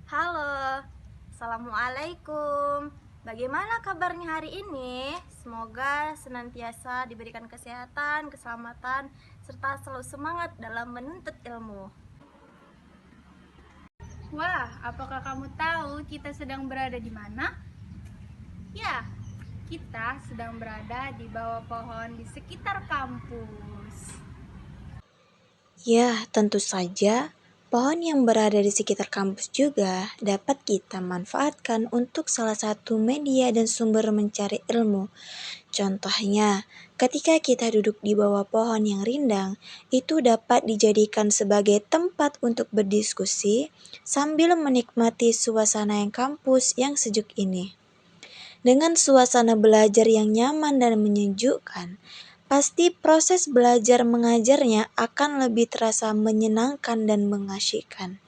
Halo, Assalamualaikum. Bagaimana kabarnya hari ini? Semoga senantiasa diberikan kesehatan, keselamatan, serta selalu semangat dalam menuntut ilmu. Wah, apakah kamu tahu kita sedang berada di mana? Ya, kita sedang berada di bawah pohon di sekitar kampus. Ya, tentu saja, pohon yang berada di sekitar kampus juga dapat kita manfaatkan untuk salah satu media dan sumber mencari ilmu. Contohnya, ketika kita duduk di bawah pohon yang rindang, itu dapat dijadikan sebagai tempat untuk berdiskusi sambil menikmati suasana yang kampus yang sejuk ini. Dengan suasana belajar yang nyaman dan menyejukkan, pasti proses belajar mengajarnya akan lebih terasa menyenangkan dan mengasyikkan.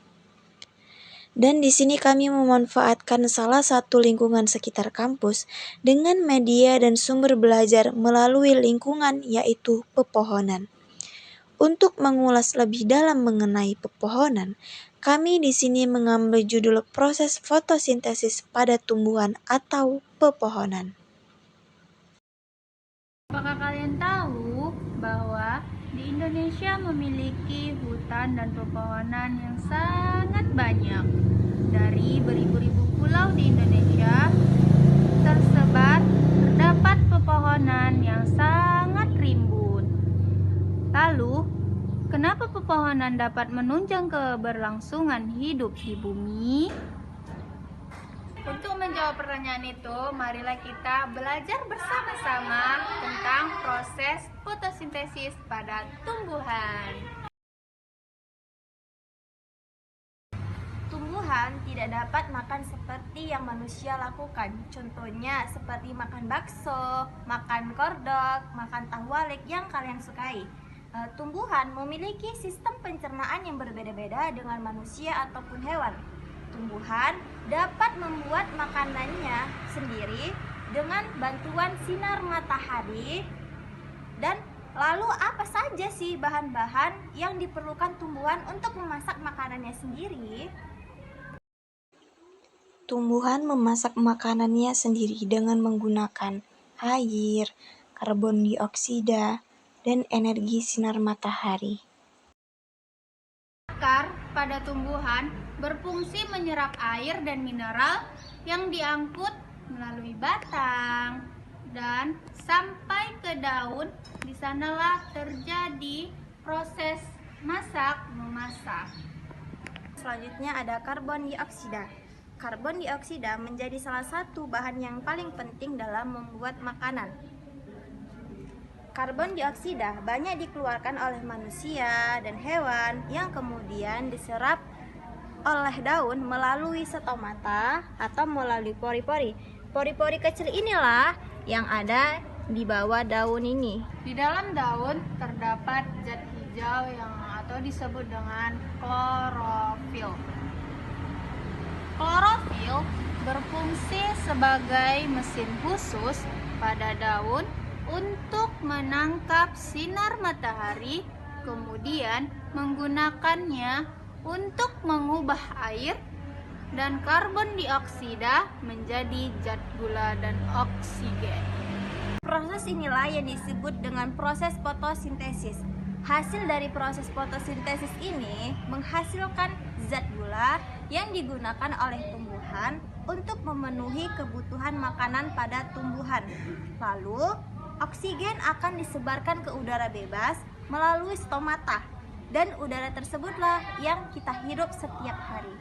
Dan di sini kami memanfaatkan salah satu lingkungan sekitar kampus dengan media dan sumber belajar melalui lingkungan yaitu pepohonan. Untuk mengulas lebih dalam mengenai pepohonan, kami di sini mengambil judul proses fotosintesis pada tumbuhan atau pepohonan. Apakah kalian tahu bahwa di Indonesia memiliki hutan dan pepohonan yang sangat banyak? Dari beribu-ribu pulau di Indonesia terdapat pepohonan yang sangat rimbun. Lalu, kenapa pepohonan dapat menunjang keberlangsungan hidup di bumi? Untuk menjawab pertanyaan itu, marilah kita belajar bersama-sama tentang proses fotosintesis pada tumbuhan. Tumbuhan tidak dapat makan seperti yang manusia lakukan. Contohnya seperti makan bakso, makan kordok, makan tahu walik yang kalian sukai. Tumbuhan memiliki sistem pencernaan yang berbeda-beda dengan manusia ataupun hewan. Tumbuhan dapat membuat makanannya sendiri dengan bantuan sinar matahari. Dan lalu apa saja sih bahan-bahan yang diperlukan tumbuhan untuk memasak makanannya sendiri? Tumbuhan memasak makanannya sendiri dengan menggunakan air, karbon dioksida, dan energi sinar matahari. Akar pada tumbuhan berfungsi menyerap air dan mineral yang diangkut melalui batang dan sampai ke daun. Di sanalah terjadi proses memasak. Selanjutnya ada karbon dioksida. Karbon dioksida menjadi salah satu bahan yang paling penting dalam membuat makanan. Karbon dioksida banyak dikeluarkan oleh manusia dan hewan yang kemudian diserap oleh daun melalui stomata atau melalui pori-pori. Pori-pori kecil inilah yang ada di bawah daun ini. Di dalam daun terdapat zat hijau atau disebut dengan klorofil. Klorofil berfungsi sebagai mesin khusus pada daun untuk menangkap sinar matahari, kemudian menggunakannya untuk mengubah air dan karbon dioksida menjadi zat gula dan oksigen. Proses inilah yang disebut dengan proses fotosintesis. Hasil dari proses fotosintesis ini menghasilkan zat gula yang digunakan oleh tumbuhan untuk memenuhi kebutuhan makanan pada tumbuhan. Lalu, oksigen akan disebarkan ke udara bebas melalui stomata, dan udara tersebutlah yang kita hirup setiap hari.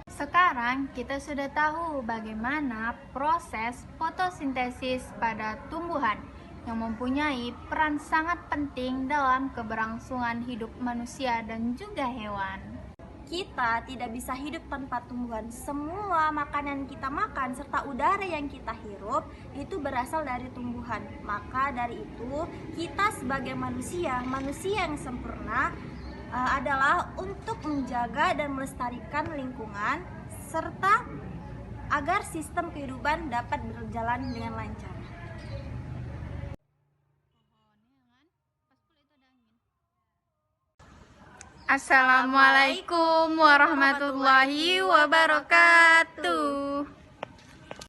Sekarang kita sudah tahu bagaimana proses fotosintesis pada tumbuhan yang mempunyai peran sangat penting dalam keberlangsungan hidup manusia dan juga hewan. Kita tidak bisa hidup tanpa tumbuhan. Semua makanan kita makan serta udara yang kita hirup itu berasal dari tumbuhan. Maka dari itu, kita sebagai manusia yang sempurna adalah untuk menjaga dan melestarikan lingkungan serta agar sistem kehidupan dapat berjalan dengan lancar. Assalamualaikum warahmatullahi wabarakatuh.